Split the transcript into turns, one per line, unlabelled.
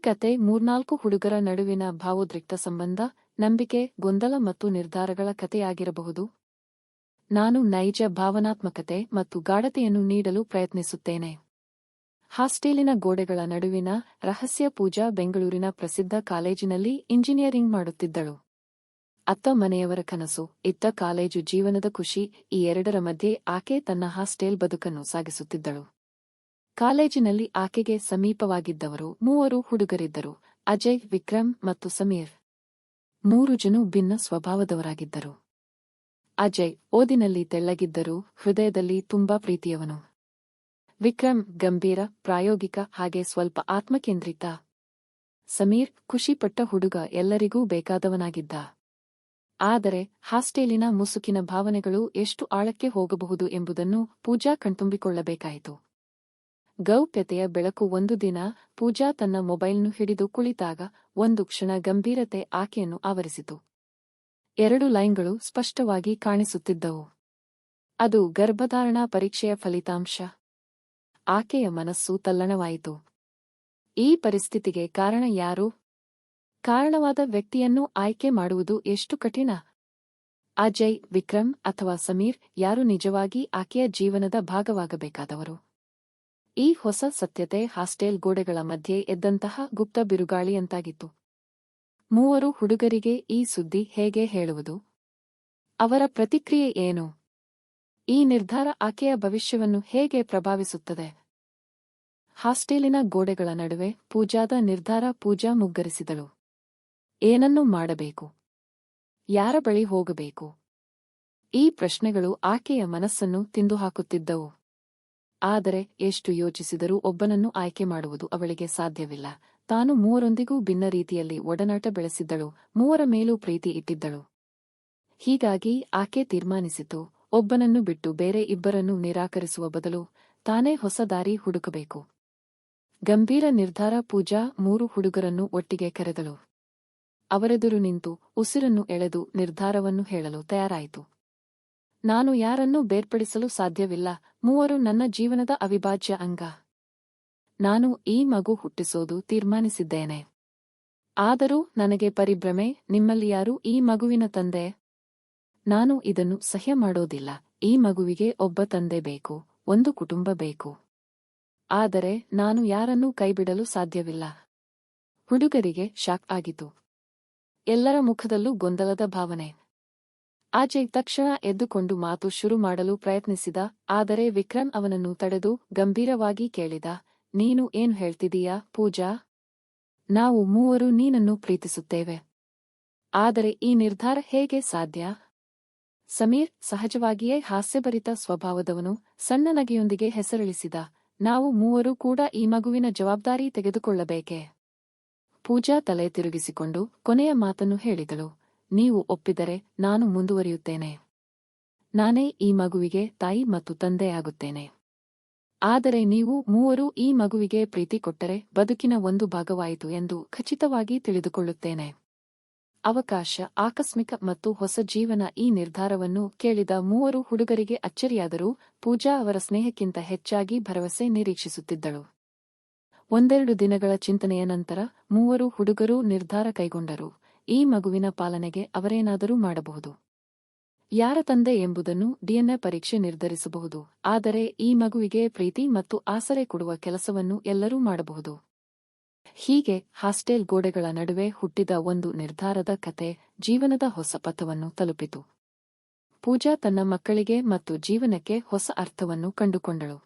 ಕತೆ ಮೂರ್ನಾಲ್ಕು ಹುಡುಗರ ನಡುವಿನ ಭಾವೋದ್ರಿಕ್ತ ಸಂಬಂಧ, ನಂಬಿಕೆ, ಗೊಂದಲ ಮತ್ತು ನಿರ್ಧಾರಗಳ ಕಥೆಯಾಗಿರಬಹುದು. ನಾನು ನೈಜ ಭಾವನಾತ್ಮಕತೆ ಮತ್ತು ಗಾಢತೆಯನ್ನು ನೀಡಲು ಪ್ರಯತ್ನಿಸುತ್ತೇನೆ. ಹಾಸ್ಟೆಲಿನ ಗೋಡೆಗಳ ನಡುವಿನ ರಹಸ್ಯ. ಪೂಜಾ ಬೆಂಗಳೂರಿನ ಪ್ರಸಿದ್ಧ ಕಾಲೇಜಿನಲ್ಲಿ ಇಂಜಿನಿಯರಿಂಗ್ ಮಾಡುತ್ತಿದ್ದಳು. ಅತ್ತ ಮನೆಯವರ ಕನಸು, ಇತ್ತ ಕಾಲೇಜು ಜೀವನದ ಖುಷಿ. ಈ ಎರಡರ ಮಧ್ಯೆ ಆಕೆ ತನ್ನ ಹಾಸ್ಟೆಲ್ ಬದುಕನ್ನು ಸಾಗಿಸುತ್ತಿದ್ದಳು. ಕಾಲೇಜಿನಲ್ಲಿ ಆಕೆಗೆ ಸಮೀಪವಾಗಿದ್ದವರು ಮೂವರು ಹುಡುಗರಿದ್ದರು: ಅಜಯ್, ವಿಕ್ರಮ್ ಮತ್ತು ಸಮೀರ್. ಮೂರು ಜನೂ ಭಿನ್ನ ಸ್ವಭಾವದವರಾಗಿದ್ದರು. ಅಜಯ್ ಓದಿನಲ್ಲಿ ತೆಳ್ಳಗಿದ್ದರೂ ಹೃದಯದಲ್ಲಿ ತುಂಬಾ ಪ್ರೀತಿಯವನು. ವಿಕ್ರಮ್ ಗಂಭೀರ, ಪ್ರಾಯೋಗಿಕ, ಹಾಗೆ ಸ್ವಲ್ಪ ಆತ್ಮಕೇಂದ್ರಿತ. ಸಮೀರ್ ಖುಷಿಪಟ್ಟ ಹುಡುಗ, ಎಲ್ಲರಿಗೂ ಬೇಕಾದವನಾಗಿದ್ದ. ಆದರೆ ಹಾಸ್ಟೆಲಿನ ಮುಸುಕಿನ ಭಾವನೆಗಳು ಎಷ್ಟು ಆಳಕ್ಕೆ ಹೋಗಬಹುದು ಎಂಬುದನ್ನು ಪೂಜಾ ಕಣ್ತುಂಬಿಕೊಳ್ಳಬೇಕಾಯಿತು. ಗೌಪ್ಯತೆಯ ಬೆಳಕು. ಒಂದು ದಿನ ಪೂಜಾ ತನ್ನ ಮೊಬೈಲ್ನು ಹಿಡಿದು ಕುಳಿತಾಗ ಒಂದು ಕ್ಷಣ ಗಂಭೀರತೆ ಆಕೆಯನ್ನು ಆವರಿಸಿತು. 2 ಲೈನ್ಗಳು ಸ್ಪಷ್ಟವಾಗಿ ಕಾಣಿಸುತ್ತಿದ್ದವು. ಅದು ಗರ್ಭಧಾರಣಾ ಪರೀಕ್ಷೆಯ ಫಲಿತಾಂಶ. ಆಕೆಯ ಮನಸ್ಸು ತಲ್ಲಣವಾಯಿತು. ಈ ಪರಿಸ್ಥಿತಿಗೆ ಕಾರಣ ಯಾರು? ಕಾರಣವಾದ ವ್ಯಕ್ತಿಯನ್ನು ಆಯ್ಕೆ ಮಾಡುವುದು ಎಷ್ಟು ಕಠಿಣ? ಅಜಯ್, ವಿಕ್ರಮ್ ಅಥವಾ ಸಮೀರ್? ಯಾರು ನಿಜವಾಗಿ ಆಕೆಯ ಜೀವನದ ಭಾಗವಾಗಬೇಕಾದವರು? ಈ ಹೊಸ ಸತ್ಯತೆ ಹಾಸ್ಟೆಲ್ ಗೋಡೆಗಳ ಮಧ್ಯೆ ಎದ್ದಂತಹ ಗುಪ್ತ ಬಿರುಗಾಳಿಯಂತಾಗಿತ್ತು. ಮೂವರು ಹುಡುಗರಿಗೆ ಈ ಸುದ್ದಿ ಹೇಗೆ ಹೇಳುವುದು? ಅವರ ಪ್ರತಿಕ್ರಿಯೆ ಏನು? ಈ ನಿರ್ಧಾರ ಆಕೆಯ ಭವಿಷ್ಯವನ್ನು ಹೇಗೆ ಪ್ರಭಾವಿಸುತ್ತದೆ? ಹಾಸ್ಟೆಲಿನ ಗೋಡೆಗಳ ನಡುವೆ ಪೂಜಾದ ನಿರ್ಧಾರ. ಪೂಜಾ ಮುಗ್ಗರಿಸಿದಳು. ಏನನ್ನು ಮಾಡಬೇಕು? ಯಾರ ಬಳಿ ಹೋಗಬೇಕು? ಈ ಪ್ರಶ್ನೆಗಳು ಆಕೆಯ ಮನಸ್ಸನ್ನು ತಿಂದುಹಾಕುತ್ತಿದ್ದವು. ಆದರೆ ಎಷ್ಟು ಯೋಚಿಸಿದರೂ ಒಬ್ಬನನ್ನು ಆಯ್ಕೆ ಮಾಡುವುದು ಅವಳಿಗೆ ಸಾಧ್ಯವಿಲ್ಲ. ತಾನು ಮೂವರೊಂದಿಗೂ ಭಿನ್ನ ರೀತಿಯಲ್ಲಿ ಒಡನಾಟ ಬೆಳೆಸಿದ್ದಳು, ಮೂವರ ಮೇಲೂ ಪ್ರೀತಿ ಇಟ್ಟಿದ್ದಳು. ಹೀಗಾಗಿ ಆಕೆ ತೀರ್ಮಾನಿಸಿತು, ಒಬ್ಬನನ್ನು ಬಿಟ್ಟು ಬೇರೆ ಇಬ್ಬರನ್ನು ನಿರಾಕರಿಸುವ ಬದಲು ತಾನೇ ಹೊಸ ದಾರಿ ಹುಡುಕಬೇಕು. ಗಂಭೀರ ನಿರ್ಧಾರ. ಪೂಜಾ 3 ಹುಡುಗರನ್ನು ಒಟ್ಟಿಗೆ ಕರೆದಳು. ಅವರೆದುರು ನಿಂತು ಉಸಿರನ್ನು ಎಳೆದು ನಿರ್ಧಾರವನ್ನು ಹೇಳಲು ತಯಾರಾಯಿತು. ನಾನು ಯಾರನ್ನೂ ಬೇರ್ಪಡಿಸಲು ಸಾಧ್ಯವಿಲ್ಲ. ಮೂವರು ನನ್ನ ಜೀವನದ ಅವಿಭಾಜ್ಯ ಅಂಗ. ನಾನು ಈ ಮಗು ಹುಟ್ಟಿಸೋದು ತೀರ್ಮಾನಿಸಿದ್ದೇನೆ. ಆದರೂ ನನಗೆ ಪರಿಭ್ರಮೆ, ನಿಮ್ಮಲ್ಲಿ ಯಾರು ಈ ಮಗುವಿನ ತಂದೆ? ನಾನು ಇದನ್ನು ಸಹ್ಯ ಮಾಡೋದಿಲ್ಲ. ಈ ಮಗುವಿಗೆ ಒಬ್ಬ ತಂದೆ ಬೇಕು, ಒಂದು ಕುಟುಂಬ ಬೇಕು. ಆದರೆ ನಾನು ಯಾರನ್ನೂ ಕೈಬಿಡಲು ಸಾಧ್ಯವಿಲ್ಲ. ಹುಡುಗರಿಗೆ ಶಾಕ್ ಆಗಿತು. ಎಲ್ಲರ ಮುಖದಲ್ಲೂ ಗೊಂದಲದ ಭಾವನೆ. ಅಜಯ್ ತಕ್ಷಣ ಎದ್ದುಕೊಂಡು ಮಾತು ಶುರು ಮಾಡಲು ಪ್ರಯತ್ನಿಸಿದ. ಆದರೆ ವಿಕ್ರಮ್ ಅವನನ್ನು ತಡೆದು ಗಂಭೀರವಾಗಿ ಕೇಳಿದ, ನೀನು ಏನು ಹೇಳ್ತಿದೀಯಾ ಪೂಜಾ? ನಾವು ಮೂವರು ನೀನನ್ನು ಪ್ರೀತಿಸುತ್ತೇವೆ. ಆದರೆ ಈ ನಿರ್ಧಾರ ಹೇಗೆ ಸಾಧ್ಯ? ಸಮೀರ್ ಸಹಜವಾಗಿಯೇ ಹಾಸ್ಯಭರಿತ ಸ್ವಭಾವದವನು ಸಣ್ಣ ನಗೆಯೊಂದಿಗೆ ಹೆಸರಿಳಿಸಿದ, ನಾವು ಮೂವರು ಕೂಡ ಈ ಮಗುವಿನ ಜವಾಬ್ದಾರಿ ತೆಗೆದುಕೊಳ್ಳಬೇಕೇ? ಪೂಜಾ ತಲೆ ತಿರುಗಿಸಿಕೊಂಡು ಕೊನೆಯ ಮಾತನ್ನು ಹೇಳಿದಳು, ನೀವು ಒಪ್ಪಿದರೆ ನಾನು ಮುಂದುವರಿಯುತ್ತೇನೆ. ನಾನೇ ಈ ಮಗುವಿಗೆ ತಾಯಿ ಮತ್ತು ತಂದೆಯಾಗುತ್ತೇನೆ. ಆದರೆ ನೀವು ಮೂವರು ಈ ಮಗುವಿಗೆ ಪ್ರೀತಿ ಕೊಟ್ಟರೆ ಬದುಕಿನ ಒಂದು ಭಾಗವಾಯಿತು ಎಂದು ಖಚಿತವಾಗಿ ತಿಳಿದುಕೊಳ್ಳುತ್ತೇನೆ. ಅವಕಾಶ, ಆಕಸ್ಮಿಕ ಮತ್ತು ಹೊಸ ಜೀವನ. ಈ ನಿರ್ಧಾರವನ್ನು ಕೇಳಿದ ಮೂವರು ಹುಡುಗರಿಗೆ ಅಚ್ಚರಿಯಾದರೂ ಪೂಜಾ ಅವರ ಸ್ನೇಹಕ್ಕಿಂತ ಹೆಚ್ಚಾಗಿ ಭರವಸೆ ನಿರೀಕ್ಷಿಸುತ್ತಿದ್ದಳು. 1-2 ದಿನಗಳ ಚಿಂತನೆಯ ನಂತರ ಮೂವರು ಹುಡುಗರೂ ನಿರ್ಧಾರ ಕೈಗೊಂಡರು. ಈ ಮಗುವಿನ ಪಾಲನೆಗೆ ಅವರೇನಾದರೂ ಮಾಡಬಹುದು. ಯಾರ ತಂದೆ ಎಂಬುದನ್ನು DNA ಪರೀಕ್ಷೆ ನಿರ್ಧರಿಸಬಹುದು. ಆದರೆ ಈ ಮಗುವಿಗೆ ಪ್ರೀತಿ ಮತ್ತು ಆಸರೆ ಕೊಡುವ ಕೆಲಸವನ್ನು ಎಲ್ಲರೂ ಮಾಡಬಹುದು. ಹೀಗೆ ಹಾಸ್ಟೆಲ್ ಗೋಡೆಗಳ ನಡುವೆ ಹುಟ್ಟಿದ ಒಂದು ನಿರ್ಧಾರದ ಕತೆ ಜೀವನದ ಹೊಸ ಪಥವನ್ನು ತಲುಪಿತು. ಪೂಜಾ ತನ್ನ ಮಕ್ಕಳಿಗೆ ಮತ್ತು ಜೀವನಕ್ಕೆ ಹೊಸ ಅರ್ಥವನ್ನು ಕಂಡುಕೊಂಡಳು.